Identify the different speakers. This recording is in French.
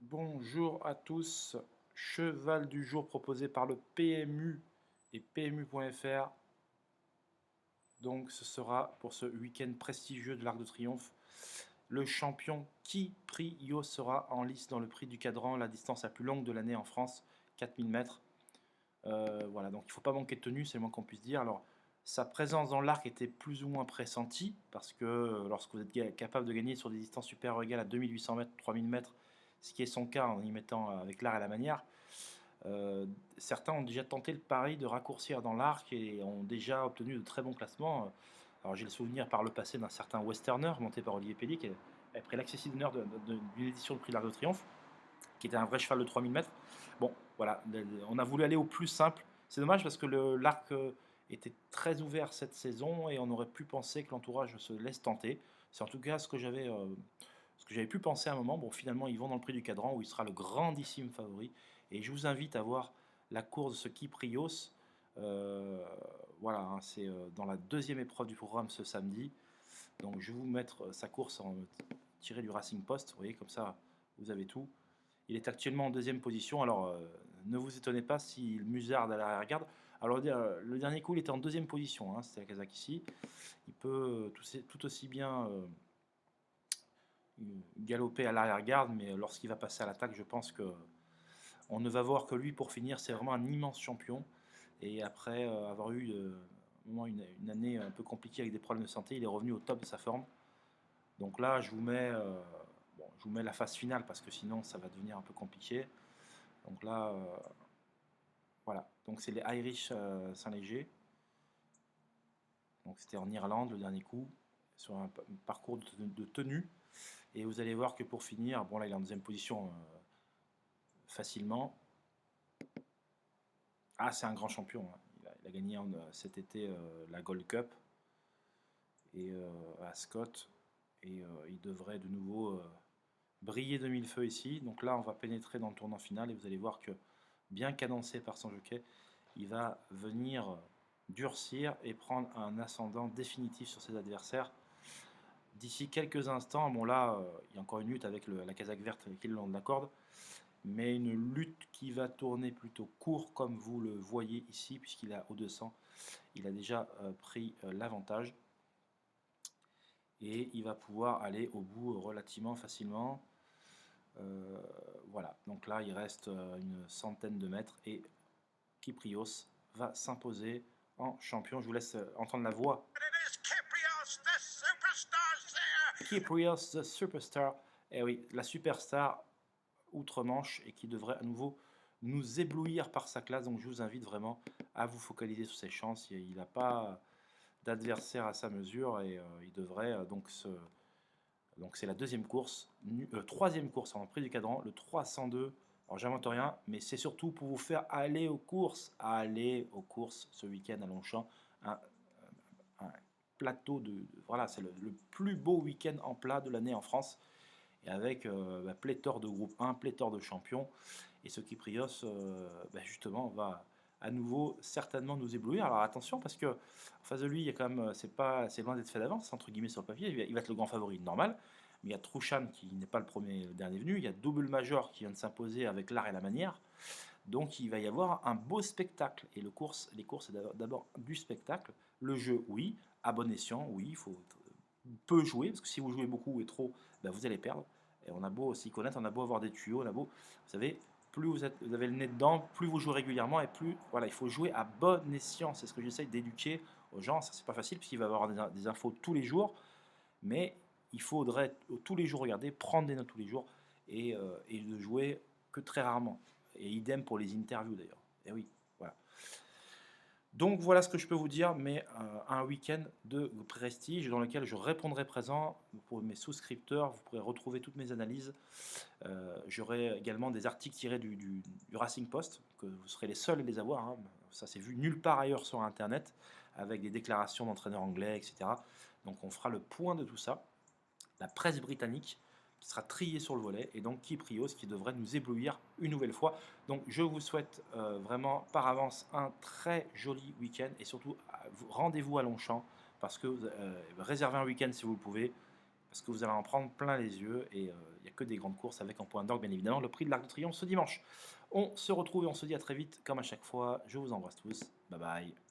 Speaker 1: Bonjour à tous, cheval du jour proposé par le PMU et PMU.fr. Donc ce sera pour ce week-end prestigieux de l'Arc de Triomphe. Le champion Kyprios sera en lice dans le prix du cadran, la distance la plus longue de l'année en France, 4000 mètres. Voilà, donc il ne faut pas manquer de tenue, c'est le moins qu'on puisse dire. Alors, sa présence dans l'arc était plus ou moins pressentie, parce que lorsque vous êtes capable de gagner sur des distances supérieures ou égales à 2800 mètres, 3000 mètres, ce qui est son cas en y mettant avec l'art et la manière, certains ont déjà tenté le pari de raccourcir dans l'arc et ont déjà obtenu de très bons classements. Alors j'ai le souvenir par le passé d'un certain Westerner monté par Olivier Pellic, qui a pris l'accessible d'honneur d'une édition de prix de l'Arc de Triomphe, qui était un vrai cheval de 3000 mètres. Bon, voilà, on a voulu aller au plus simple. C'est dommage parce que l'arc était très ouvert cette saison et on aurait pu penser que l'entourage se laisse tenter. C'est en tout cas ce que j'avais pu penser à un moment. Bon, finalement, ils vont dans le prix du cadran où il sera le grandissime favori. Et je vous invite à voir la course de ce Kyprios. Euh, voilà, hein, c'est dans la deuxième épreuve du programme ce samedi. Donc je vais vous mettre sa course tirée du Racing Post. Vous voyez, comme ça, vous avez tout. Il est actuellement en deuxième position. Alors, ne vous étonnez pas s'il musarde à l'arrière-garde. Alors, le dernier coup, il était en deuxième position. Hein, c'était à Kazakh ici. Il peut tout aussi bien galoper à l'arrière-garde, mais lorsqu'il va passer à l'attaque, je pense que on ne va voir que lui pour finir. C'est vraiment un immense champion. Et après avoir eu une année un peu compliquée avec des problèmes de santé, il est revenu au top de sa forme. Donc là, je vous mets la phase finale parce que sinon, ça va devenir un peu compliqué. Donc là, voilà. Donc c'est les Irish Saint-Léger. Donc c'était en Irlande le dernier coup, sur un parcours de tenue. Et vous allez voir que pour finir, bon là il est en deuxième position facilement. Ah, c'est un grand champion. Hein. Il a gagné cet été la Gold Cup et à Scott. Et il devrait de nouveau briller de mille feux ici. Donc là, on va pénétrer dans le tournant final et vous allez voir que, bien cadencé par son jockey, il va venir durcir et prendre un ascendant définitif sur ses adversaires. D'ici quelques instants, bon là, il y a encore une lutte avec la casaque verte qui est le long de la corde, mais une lutte qui va tourner plutôt court comme vous le voyez ici, puisqu'il a au 200, il a déjà pris l'avantage et il va pouvoir aller au bout relativement facilement. Voilà, donc là il reste une centaine de mètres et Kyprios va s'imposer en champion. Je vous laisse entendre la voix. Kyprios, the superstar. Eh oui, la superstar outre-Manche et qui devrait à nouveau nous éblouir par sa classe. Donc je vous invite vraiment à vous focaliser sur ses chances. Il n'a pas d'adversaire à sa mesure et il devrait donc c'est la deuxième course, troisième course en prix du cadran, le 302. Alors j'invente rien, mais c'est surtout pour vous faire aller aux courses ce week-end à Longchamp. Un, un plateau voilà, c'est le plus beau week-end en plat de l'année en France. Et avec pléthore de groupe 1, pléthore de champions. Et ce Kyprios, justement, va à nouveau certainement nous éblouir. Alors attention, parce que en face de lui, il y a quand même, c'est loin d'être fait d'avance, entre guillemets, sur le papier. Il va être le grand favori, normal. Mais il y a Trouchan qui n'est pas le dernier venu. Il y a Double Major qui vient de s'imposer avec l'art et la manière. Donc il va y avoir un beau spectacle. Et les courses, c'est d'abord du spectacle. Le jeu, oui. À bon escient, oui. Il faut peu jouer, parce que si vous jouez beaucoup et trop, vous allez perdre. Et on a beau s'y connaître, on a beau avoir des tuyaux, on a beau, vous savez, plus vous avez le nez dedans, plus vous jouez régulièrement et plus, voilà, il faut jouer à bon escient. C'est ce que j'essaye d'éduquer aux gens. Ça, c'est pas facile, puisqu'il va y avoir des infos tous les jours, mais il faudrait tous les jours regarder, prendre des notes tous les jours et de jouer que très rarement. Et idem pour les interviews d'ailleurs. Et oui, voilà. Donc voilà ce que je peux vous dire, mais un week-end de prestige dans lequel je répondrai présent pour mes souscripteurs. Vous pourrez retrouver toutes mes analyses. J'aurai également des articles tirés du Racing Post, que vous serez les seuls à les avoir. Hein. Ça s'est vu nulle part ailleurs sur Internet, avec des déclarations d'entraîneurs anglais, etc. Donc on fera le point de tout ça. La presse britannique qui sera triée sur le volet, et donc Kyprios qui devrait nous éblouir une nouvelle fois. Donc je vous souhaite vraiment par avance un très joli week-end, et surtout rendez-vous à Longchamp, parce que réservez un week-end si vous le pouvez, parce que vous allez en prendre plein les yeux, et il y a n'y a que des grandes courses avec en point d'orgue, bien évidemment, le prix de l'Arc de Triomphe ce dimanche. On se retrouve et on se dit à très vite, comme à chaque fois. Je vous embrasse tous. Bye bye.